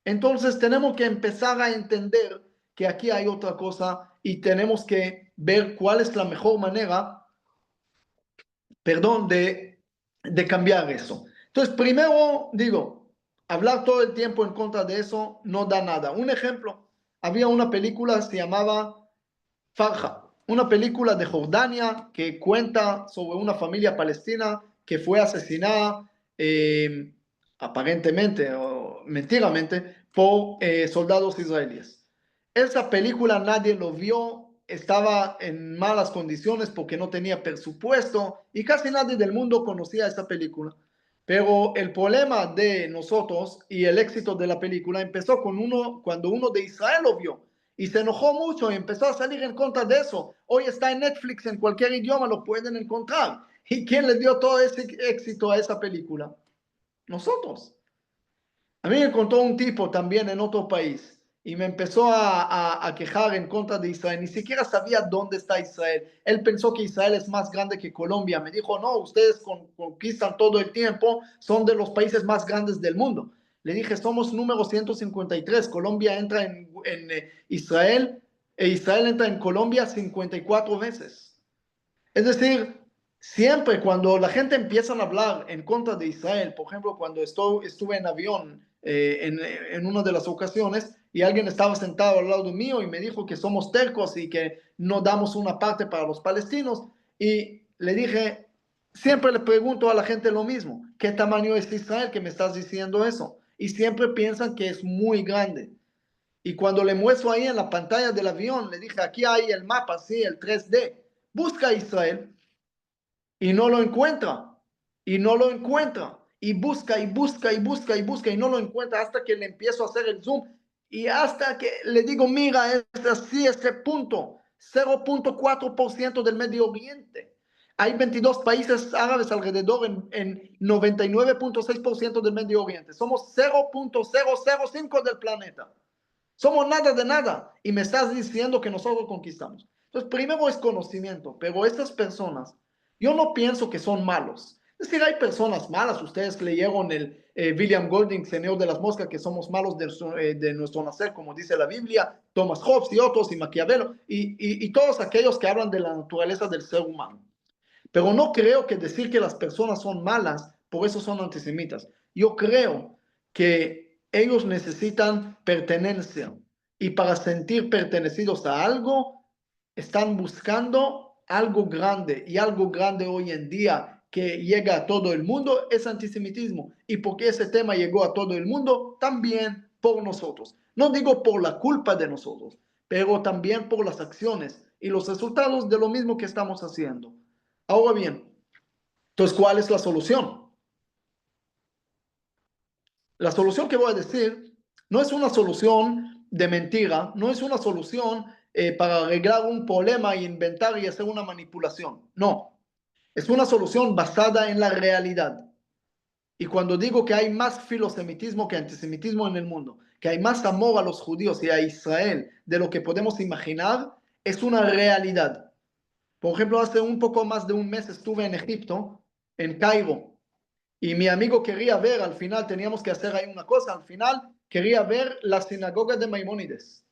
Entonces tenemos que empezar a entender que aquí hay otra cosa y tenemos que ver cuál es la mejor manera, perdón, de cambiar eso. Entonces, primero digo, hablar todo el tiempo en contra de eso no da nada. Un ejemplo, había una película, se llamaba Farja, una película de Jordania que cuenta sobre una familia palestina que fue asesinada aparentemente o mentiramente por soldados israelíes. Esa película nadie lo vio, estaba en malas condiciones porque no tenía presupuesto y casi nadie del mundo conocía esa película. Pero el problema de nosotros y el éxito de la película empezó cuando uno de Israel lo vio y se enojó mucho y empezó a salir en contra de eso. Hoy está en Netflix, en cualquier idioma lo pueden encontrar. ¿Y quién le dio todo ese éxito a esa película? Nosotros. A mí me encontró un tipo también en otro país y me empezó a quejar en contra de Israel. Ni siquiera sabía dónde está Israel. Él pensó que Israel es más grande que Colombia. Me dijo, no, ustedes conquistan todo el tiempo, son de los países más grandes del mundo. Le dije, somos número 153. Colombia entra en Israel e Israel entra en Colombia 54 veces. Es decir, siempre cuando la gente empieza a hablar en contra de Israel, por ejemplo, cuando estuve en avión en una de las ocasiones y alguien estaba sentado al lado mío y me dijo que somos tercos y que no damos una parte para los palestinos, y le dije, siempre le pregunto a la gente lo mismo, ¿qué tamaño es Israel que me estás diciendo eso? Y siempre piensan que es muy grande. Y cuando le muestro ahí en la pantalla del avión, le dije, aquí hay el mapa, sí, el 3D. Busca Israel y no lo encuentra. Y no lo encuentra. Y busca y busca y busca y busca y no lo encuentra hasta que le empiezo a hacer el zoom. Y hasta que le digo, mira, es así, este punto. 0.4% del Medio Oriente. Hay 22 países árabes alrededor en 99.6% del Medio Oriente. Somos 0.005 del planeta. Somos nada de nada y me estás diciendo que nosotros conquistamos. Entonces, primero es conocimiento, pero estas personas, yo no pienso que son malos. Es decir, hay personas malas. Ustedes leyeron el William Golding, Señor de las Moscas, que somos malos de nuestro nacer, como dice la Biblia, Thomas Hobbes y otros, y Maquiavelo, y todos aquellos que hablan de la naturaleza del ser humano. Pero no creo que decir que las personas son malas, por eso son antisemitas. Yo creo que ellos necesitan pertenencia y para sentir pertenecidos a algo, están buscando algo grande y algo grande hoy en día que llega a todo el mundo es antisemitismo. Y porque ese tema llegó a todo el mundo, también por nosotros. No digo por la culpa de nosotros, pero también por las acciones y los resultados de lo mismo que estamos haciendo. Ahora bien, entonces, ¿cuál es la solución? La solución que voy a decir no es una solución de mentira, no es una solución para arreglar un problema e inventar y hacer una manipulación. No, es una solución basada en la realidad. Y cuando digo que hay más filosemitismo que antisemitismo en el mundo, que hay más amor a los judíos y a Israel de lo que podemos imaginar, es una realidad. Por ejemplo, hace un poco más de un mes estuve en Egipto, en Cairo, y mi amigo quería ver, al final teníamos que hacer ahí una cosa, al final quería ver la sinagoga de Maimónides.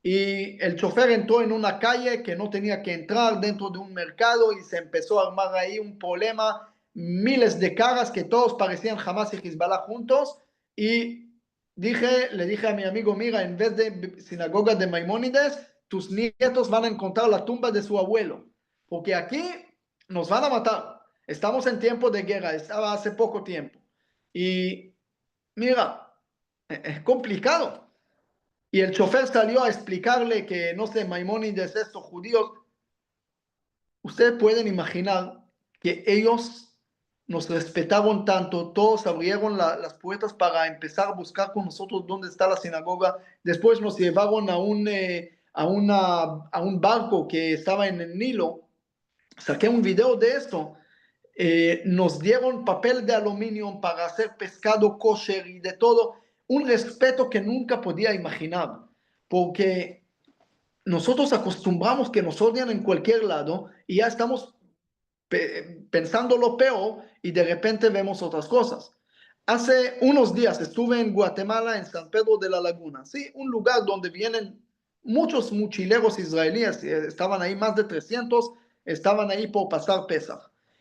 Y el chofer entró en una calle que no tenía que entrar dentro de un mercado y se empezó a armar ahí un problema, miles de caras que todos parecían Hamas y Hezbollah juntos. Y le dije a mi amigo, mira, en vez de sinagoga de Maimónides, tus nietos van a encontrar la tumba de su abuelo, porque aquí nos van a matar. Estamos en tiempo de guerra, estaba hace poco tiempo. Y mira, es complicado. Y el chofer salió a explicarle que, no sé, Maimónides, estos judíos, ustedes pueden imaginar que ellos nos respetaban tanto, todos abrieron las puertas para empezar a buscar con nosotros dónde está la sinagoga, después nos llevaron a un barco que estaba en el Nilo, saqué un video de esto, nos dieron papel de aluminio para hacer pescado kosher y de todo, un respeto que nunca podía imaginar, porque nosotros acostumbramos que nos odian en cualquier lado y ya estamos pensando lo peor y de repente vemos otras cosas. Hace unos días estuve en Guatemala, en San Pedro de la Laguna, ¿sí? Un lugar donde vienen muchos mochileros israelíes, estaban ahí más de 300, estaban ahí por pasar Pesach.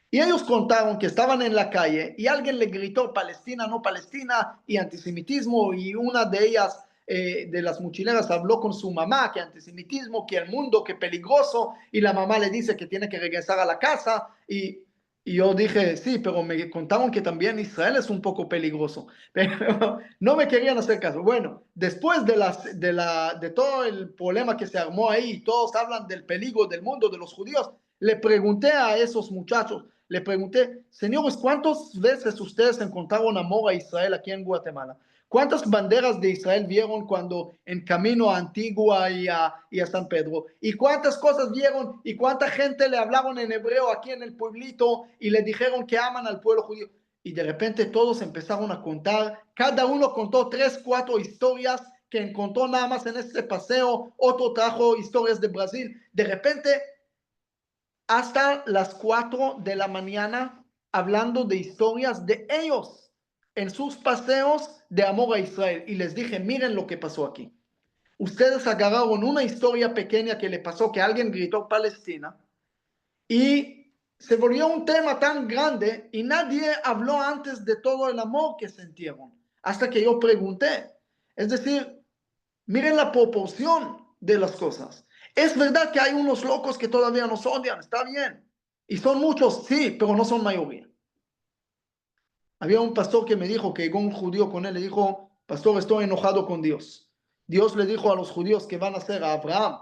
Y ellos contaron que estaban en la calle y alguien le gritó Palestina, no Palestina, y antisemitismo, y una de ellas, de las mochileras, habló con su mamá, que antisemitismo, que el mundo, que peligroso, y la mamá le dice que tiene que regresar a la casa, y Y yo dije, sí, pero me contaron que también Israel es un poco peligroso, pero no me querían hacer caso. Bueno, después de todo el problema que se armó ahí, todos hablan del peligro del mundo, de los judíos, le pregunté a esos muchachos, le pregunté, señores, ¿cuántas veces ustedes encontraron amor a Israel aquí en Guatemala? ¿Cuántas banderas de Israel vieron cuando en camino a Antigua y a San Pedro? ¿Y cuántas cosas vieron? ¿Y cuánta gente le hablaron en hebreo aquí en el pueblito y le dijeron que aman al pueblo judío? Y de repente todos empezaron a contar, cada uno contó 3, 4 historias que encontró nada más en este paseo, otro trajo historias de Brasil. De repente, hasta las 4 de la mañana, hablando de historias de ellos en sus paseos de amor a Israel. Y les dije, miren lo que pasó aquí. Ustedes agarraron una historia pequeña que le pasó, que alguien gritó Palestina, y se volvió un tema tan grande y nadie habló antes de todo el amor que sintieron, hasta que yo pregunté. Es decir, miren la proporción de las cosas. Es verdad que hay unos locos que todavía nos odian, está bien. Y son muchos, sí, pero no son mayoría. Había un pastor que me dijo que llegó un judío con él, le dijo, pastor, estoy enojado con Dios. Dios le dijo a los judíos que van a ser a Abraham,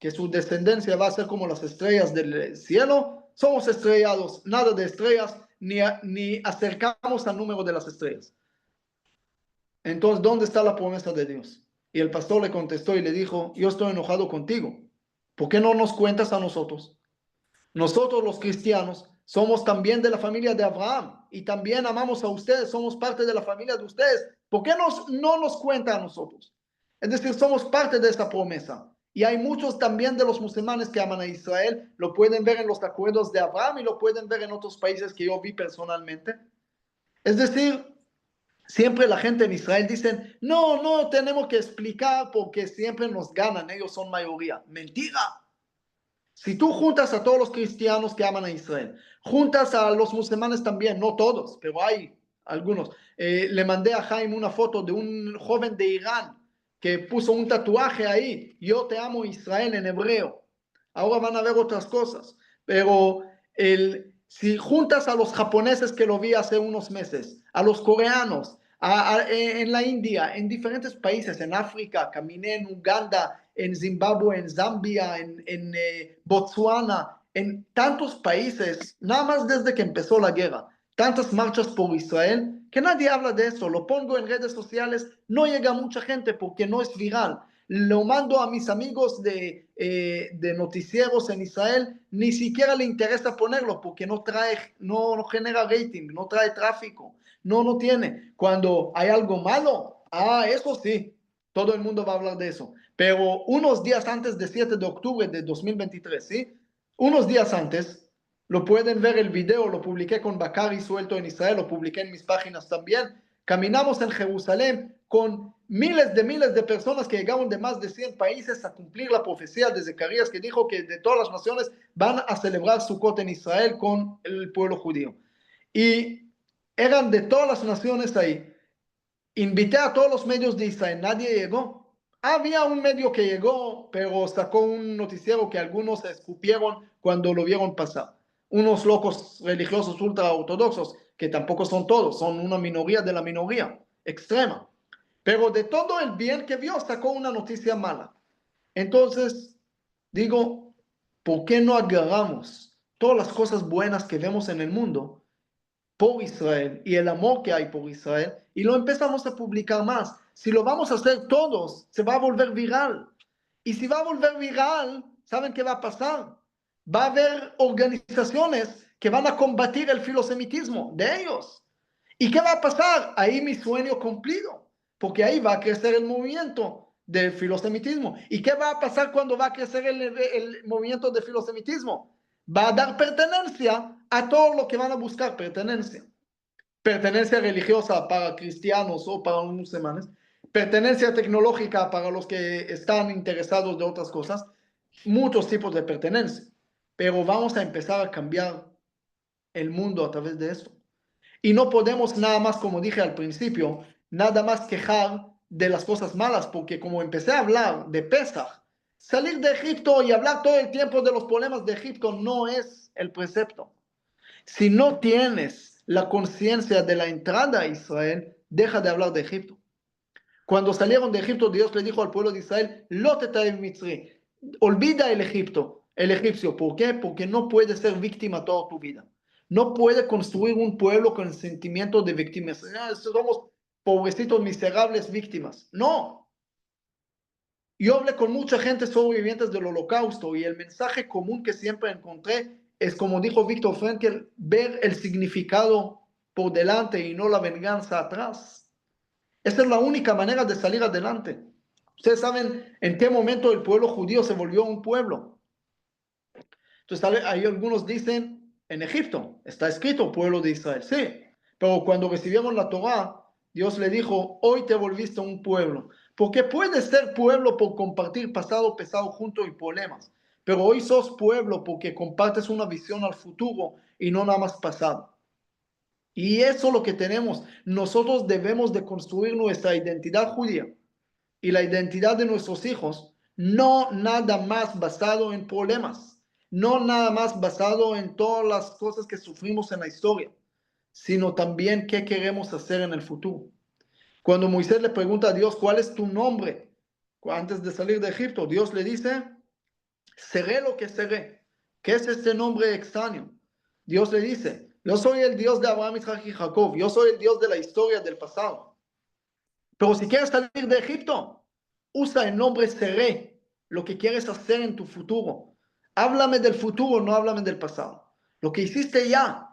que su descendencia va a ser como las estrellas del cielo. Somos estrellados, nada de estrellas, ni acercamos al número de las estrellas. Entonces, ¿dónde está la promesa de Dios? Y el pastor le contestó y le dijo, yo estoy enojado contigo. ¿Por qué no nos cuentas a nosotros? Nosotros los cristianos somos también de la familia de Abraham y también amamos a ustedes, somos parte de la familia de ustedes. ¿Por qué no nos cuenta a nosotros? Es decir, somos parte de esta promesa. Y hay muchos también de los musulmanes que aman a Israel, lo pueden ver en los acuerdos de Abraham y lo pueden ver en otros países que yo vi personalmente. Es decir, siempre la gente en Israel dice, no tenemos que explicar porque siempre nos ganan, ellos son mayoría. Mentira. Si tú juntas a todos los cristianos que aman a Israel, juntas a los musulmanes también, no todos, pero hay algunos. Le mandé a Jaime una foto de un joven de Irán que puso un tatuaje ahí, yo te amo Israel en hebreo. Ahora van a ver otras cosas, pero si juntas a los japoneses que lo vi hace unos meses, a los coreanos, en la India, en diferentes países, en África, caminé en Uganda, en Zimbabue, en Zambia, en Botswana, en tantos países, nada más desde que empezó la guerra, tantas marchas por Israel, que nadie habla de eso. Lo pongo en redes sociales, no llega mucha gente porque no es viral. Lo mando a mis amigos de noticieros en Israel, ni siquiera le interesa ponerlo porque no genera rating, no trae tráfico, no tiene. Cuando hay algo malo, eso sí, todo el mundo va a hablar de eso. Pero unos días antes del 7 de octubre de 2023, ¿sí? Unos días antes, lo pueden ver el video, lo publiqué con Bakari suelto en Israel, lo publiqué en mis páginas también. Caminamos en Jerusalén con miles de personas que llegaron de más de 100 países a cumplir la profecía de Zacarías que dijo que de todas las naciones van a celebrar Sukkot en Israel con el pueblo judío. Y eran de todas las naciones ahí. Invité a todos los medios de Israel, nadie llegó. Había un medio que llegó, pero sacó un noticiero que algunos se escupieron cuando lo vieron pasar. Unos locos religiosos ultra ortodoxos, que tampoco son todos, son una minoría de la minoría, extrema. Pero de todo el bien que vio, sacó una noticia mala. Entonces, digo, ¿por qué no agarramos todas las cosas buenas que vemos en el mundo por Israel y el amor que hay por Israel y lo empezamos a publicar más? Si lo vamos a hacer todos, se va a volver viral. Y si va a volver viral, ¿saben qué va a pasar? Va a haber organizaciones que van a combatir el filosemitismo de ellos. ¿Y qué va a pasar? Ahí mi sueño cumplido, porque ahí va a crecer el movimiento del filosemitismo. ¿Y qué va a pasar cuando va a crecer el movimiento del filosemitismo? Va a dar pertenencia a todo lo que van a buscar pertenencia. Pertenencia religiosa para cristianos o para los musulmanes, pertenencia tecnológica para los que están interesados de otras cosas, muchos tipos de pertenencia. Pero vamos a empezar a cambiar el mundo a través de esto. Y no podemos nada más, como dije al principio, nada más quejar de las cosas malas, porque como empecé a hablar de Pesach, salir de Egipto y hablar todo el tiempo de los problemas de Egipto no es el precepto. Si no tienes la conciencia de la entrada a Israel, deja de hablar de Egipto. Cuando salieron de Egipto, Dios le dijo al pueblo de Israel, Lo teta'ev mitzri, olvida el egipcio. ¿Por qué? Porque no puedes ser víctima toda tu vida. No puedes construir un pueblo con el sentimiento de víctimas. Somos pobrecitos, miserables víctimas. No. Yo hablé con mucha gente sobrevivientes del holocausto y el mensaje común que siempre encontré es, como dijo Viktor Frankl, ver el significado por delante y no la venganza atrás. Esa es la única manera de salir adelante. Ustedes saben en qué momento el pueblo judío se volvió un pueblo. Entonces, ahí algunos dicen, en Egipto, está escrito pueblo de Israel. Sí, pero cuando recibieron la Torá, Dios le dijo, hoy te volviste un pueblo. Porque puedes ser pueblo por compartir pasado, pesado juntos y problemas. Pero hoy sos pueblo porque compartes una visión al futuro y no nada más pasado. Y eso es lo que tenemos. Nosotros debemos de construir nuestra identidad judía y la identidad de nuestros hijos, no nada más basado en problemas, no nada más basado en todas las cosas que sufrimos en la historia, sino también qué queremos hacer en el futuro. Cuando Moisés le pregunta a Dios, ¿cuál es tu nombre? Antes de salir de Egipto, Dios le dice, seré lo que seré. ¿Qué es este nombre extraño? Dios le dice, yo soy el Dios de Abraham, Isaac y Jacob, yo soy el Dios de la historia del pasado. Pero si quieres salir de Egipto, usa el nombre seré, lo que quieres hacer en tu futuro. Háblame del futuro, no háblame del pasado. Lo que hiciste ya.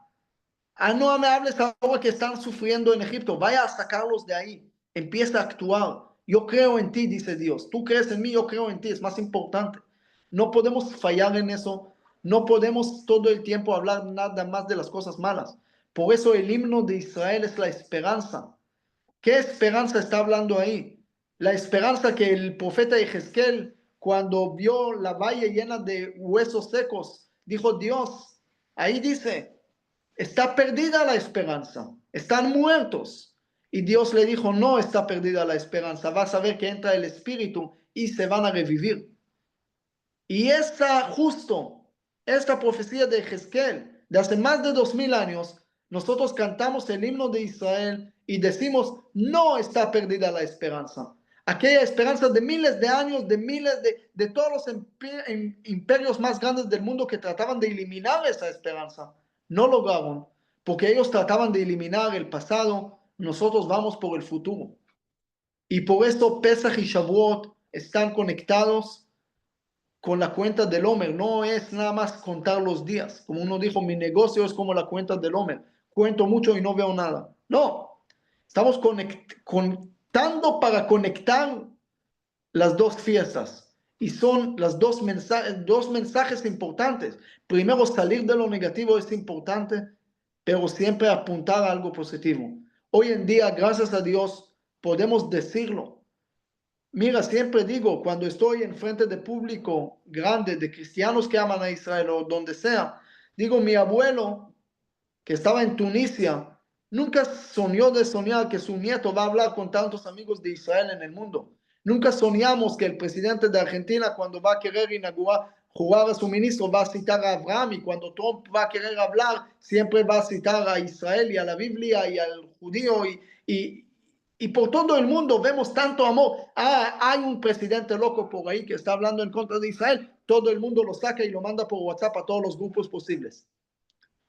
No me hables ahora que están sufriendo en Egipto. Vaya a sacarlos de ahí. Empieza a actuar. Yo creo en ti, dice Dios. Tú crees en mí, yo creo en ti. Es más importante. No podemos fallar en eso. No podemos todo el tiempo hablar nada más de las cosas malas. Por eso el himno de Israel es la esperanza. ¿Qué esperanza está hablando ahí? La esperanza que el profeta Ezequiel, cuando vio la valle llena de huesos secos, dijo, Dios, ahí dice, está perdida la esperanza, están muertos. Y Dios le dijo, no está perdida la esperanza, vas a ver que entra el Espíritu y se van a revivir. Y esta profecía de Ezequiel, de hace más de 2000 años, nosotros cantamos el himno de Israel y decimos, no está perdida la esperanza. Aquella esperanza de miles de años, de todos los imperios más grandes del mundo que trataban de eliminar esa esperanza, no lograron, porque ellos trataban de eliminar el pasado, nosotros vamos por el futuro. Y por esto Pesach y Shavuot están conectados con la cuenta del Homer. No es nada más contar los días. Como uno dijo, mi negocio es como la cuenta del Homer. Cuento mucho y no veo nada. No, estamos contando para conectar las dos fiestas. Y son las dos mensajes importantes. Primero, salir de lo negativo es importante, pero siempre apuntar a algo positivo. Hoy en día, gracias a Dios, podemos decirlo. Mira, siempre digo, cuando estoy en frente de público grande, de cristianos que aman a Israel o donde sea, digo, mi abuelo, que estaba en Tunisia, nunca soñó de soñar que su nieto va a hablar con tantos amigos de Israel en el mundo. Nunca soñamos que el presidente de Argentina, cuando va a querer jugar a su ministro, va a citar a Abraham, y cuando Trump va a querer hablar, siempre va a citar a Israel y a la Biblia y al judío y por todo el mundo vemos tanto amor. Hay un presidente loco por ahí que está hablando en contra de Israel. Todo el mundo lo saca y lo manda por WhatsApp a todos los grupos posibles.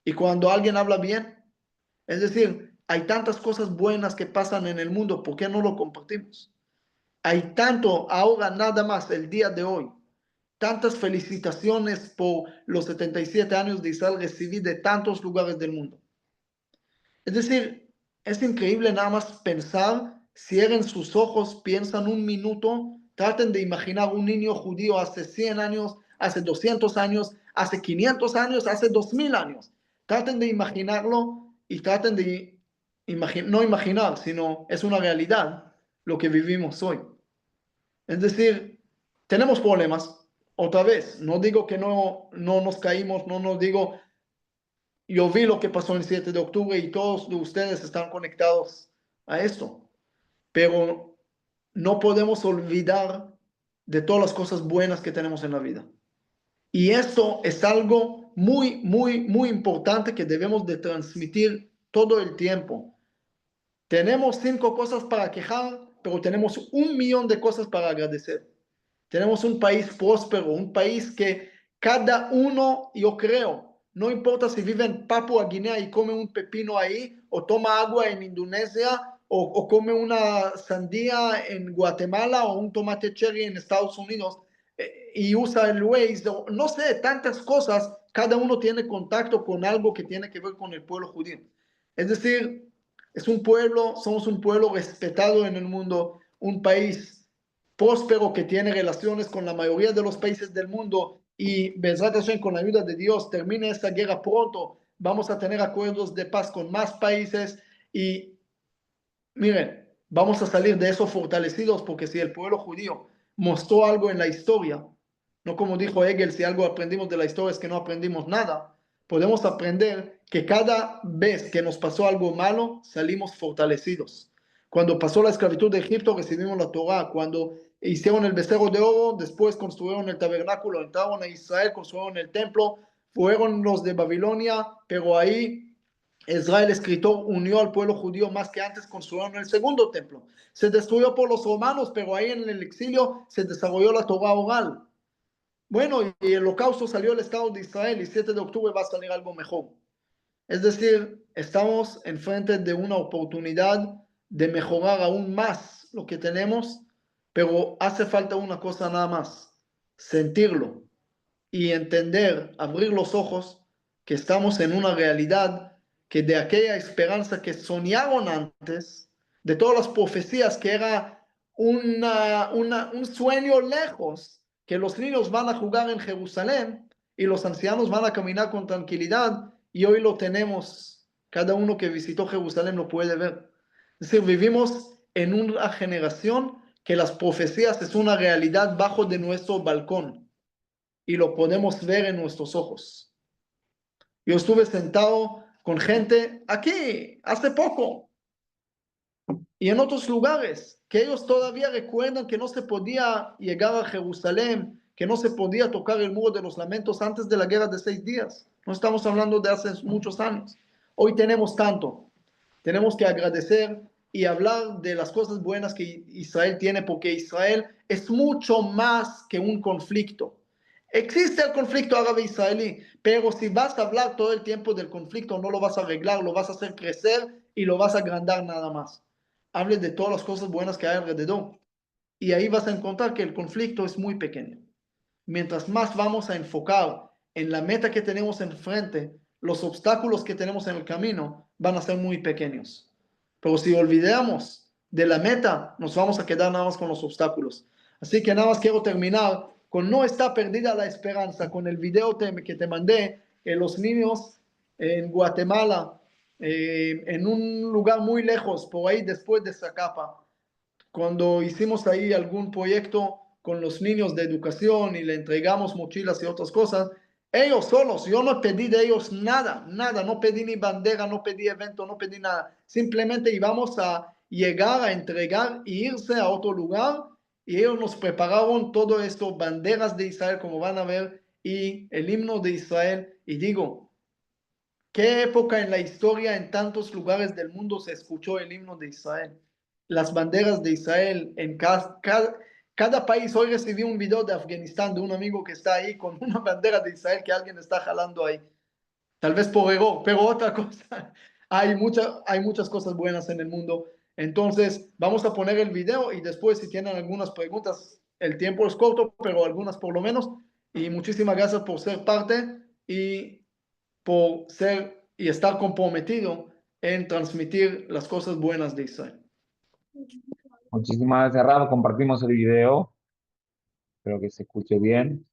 Y cuando alguien habla bien, es decir, hay tantas cosas buenas que pasan en el mundo, ¿por qué no lo compartimos? Hay tanto ahora nada más el día de hoy. Tantas felicitaciones por los 77 años de Israel recibí de tantos lugares del mundo. Es decir, es increíble nada más pensar, cierren sus ojos, piensan un minuto, traten de imaginar un niño judío hace 100 años, hace 200 años, hace 500 años, hace 2000 años. Traten de imaginarlo y traten de no imaginar, sino es una realidad lo que vivimos hoy. Es decir, tenemos problemas, otra vez, no digo que no nos caímos, no nos digo. Yo vi lo que pasó el 7 de octubre y todos ustedes están conectados a esto, pero no podemos olvidar de todas las cosas buenas que tenemos en la vida. Y esto es algo muy importante que debemos de transmitir todo el tiempo. Tenemos 5 cosas para quejar, pero tenemos 1 millón de cosas para agradecer. Tenemos un país próspero, un país que cada uno, yo creo, no importa si vive en Papua Guinea y come un pepino ahí, o toma agua en Indonesia, o come una sandía en Guatemala, o un tomate cherry en Estados Unidos, y usa el Waze, no sé, tantas cosas, cada uno tiene contacto con algo que tiene que ver con el pueblo judío. Es decir, somos un pueblo respetado en el mundo, un país próspero que tiene relaciones con la mayoría de los países del mundo, y Bezrat Hashem, con la ayuda de Dios, termine esta guerra pronto, vamos a tener acuerdos de paz con más países y miren, vamos a salir de eso fortalecidos, porque si el pueblo judío mostró algo en la historia, no como dijo Hegel, si algo aprendimos de la historia es que no aprendimos nada, podemos aprender que cada vez que nos pasó algo malo, salimos fortalecidos. Cuando pasó la esclavitud de Egipto, recibimos la Torá. Cuando hicieron el becerro de oro, después construyeron el tabernáculo, entraron a Israel, construyeron el templo, fueron los de Babilonia, pero ahí Israel, el escritor, unió al pueblo judío más que antes, construyeron el segundo templo. Se destruyó por los romanos, pero ahí en el exilio se desarrolló la Torá oral. Bueno, y el holocausto salió el Estado de Israel, y 7 de octubre va a salir algo mejor. Es decir, estamos enfrente de una oportunidad de mejorar aún más lo que tenemos, pero hace falta una cosa nada más: sentirlo y entender, abrir los ojos, que estamos en una realidad, que de aquella esperanza que soñaron antes, de todas las profecías, que era un sueño lejos, que los niños van a jugar en Jerusalén y los ancianos van a caminar con tranquilidad, y hoy lo tenemos. Cada uno que visitó Jerusalén lo puede ver. Es decir, vivimos en una generación que las profecías es una realidad bajo de nuestro balcón, y lo podemos ver en nuestros ojos. Yo estuve sentado con gente aquí hace poco y en otros lugares, que ellos todavía recuerdan que no se podía llegar a Jerusalén, que no se podía tocar el muro de los lamentos antes de la guerra de 6 días. No estamos hablando de hace muchos años. Hoy tenemos tanto. Tenemos que agradecer y hablar de las cosas buenas que Israel tiene, porque Israel es mucho más que un conflicto. Existe el conflicto árabe-israelí, pero si vas a hablar todo el tiempo del conflicto, no lo vas a arreglar, lo vas a hacer crecer y lo vas a agrandar nada más. Hable de todas las cosas buenas que hay alrededor, y ahí vas a encontrar que el conflicto es muy pequeño. Mientras más vamos a enfocar en la meta que tenemos enfrente, los obstáculos que tenemos en el camino van a ser muy pequeños. Pero si olvidamos de la meta, nos vamos a quedar nada más con los obstáculos. Así que nada más quiero terminar con: no está perdida la esperanza, con el video que te mandé, los niños en Guatemala, en un lugar muy lejos, por ahí después de Zacapa, cuando hicimos ahí algún proyecto con los niños de educación y le entregamos mochilas y otras cosas, ellos solos, yo no pedí de ellos nada, nada, no pedí ni bandera, no pedí evento, no pedí nada, simplemente íbamos a llegar a entregar e irse a otro lugar, y ellos nos prepararon todo esto, banderas de Israel, como van a ver, y el himno de Israel. Y digo, ¿qué época en la historia en tantos lugares del mundo se escuchó el himno de Israel? Las banderas de Israel en cada país. Hoy recibí un video de Afganistán de un amigo que está ahí con una bandera de Israel que alguien está jalando ahí. Tal vez por error, pero otra cosa. Hay muchas cosas buenas en el mundo. Entonces, vamos a poner el video y después, si tienen algunas preguntas, el tiempo es corto, pero algunas por lo menos. Y muchísimas gracias por ser parte y por ser y estar comprometido en transmitir las cosas buenas de Israel. Muchísimas gracias, Rafa. Compartimos el video. Espero que se escuche bien.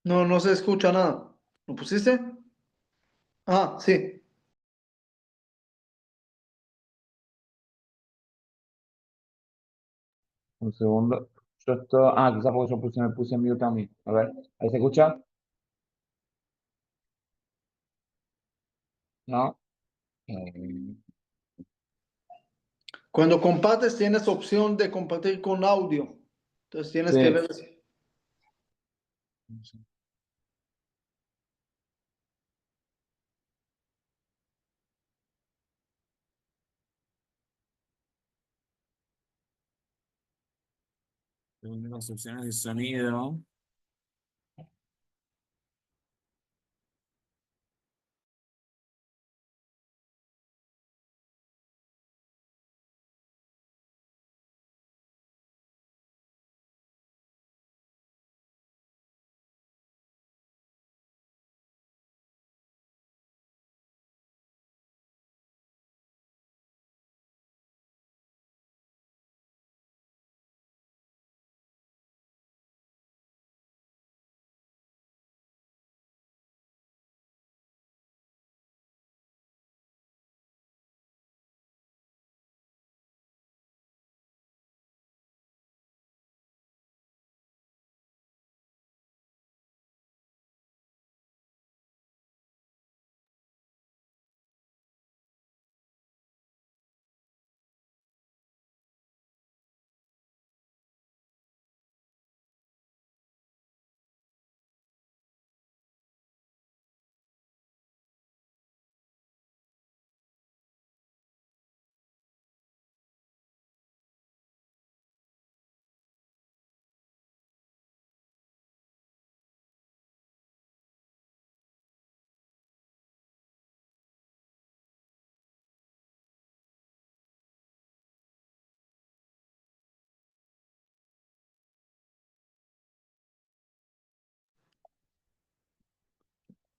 No, no se escucha nada. ¿Lo pusiste? Ah, sí. Un segundo. Quizás porque me puse en mute también. A ver, ¿ahí se escucha? ¿No? Eh, Cuando compartes tienes opción de compartir con audio. Entonces tienes que sí. ver. Según las opciones de sonido.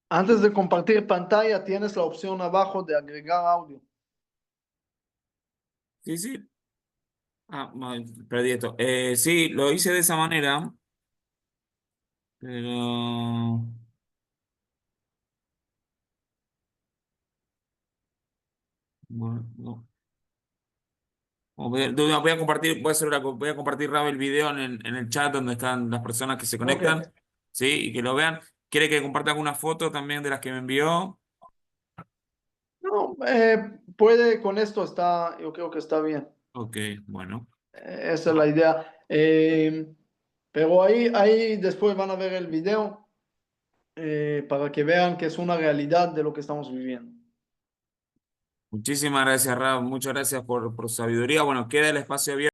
Antes de compartir pantalla tienes la opción abajo de agregar audio. Sí, sí. Perdí esto. Sí, lo hice de esa manera, pero bueno, no. Voy a compartir, voy a compartir Rab, el video en el chat donde están las personas que se Ok. conectan, ¿sí? Y que lo vean. ¿Quiere que comparta alguna foto también de las que me envió? No, puede, con esto está, yo creo que está bien. Ok, bueno. Esa es la idea. Pero ahí después van a ver el video para que vean que es una realidad de lo que estamos viviendo. Muchísimas gracias, Rab. Muchas gracias por su sabiduría. Bueno, queda el espacio abierto.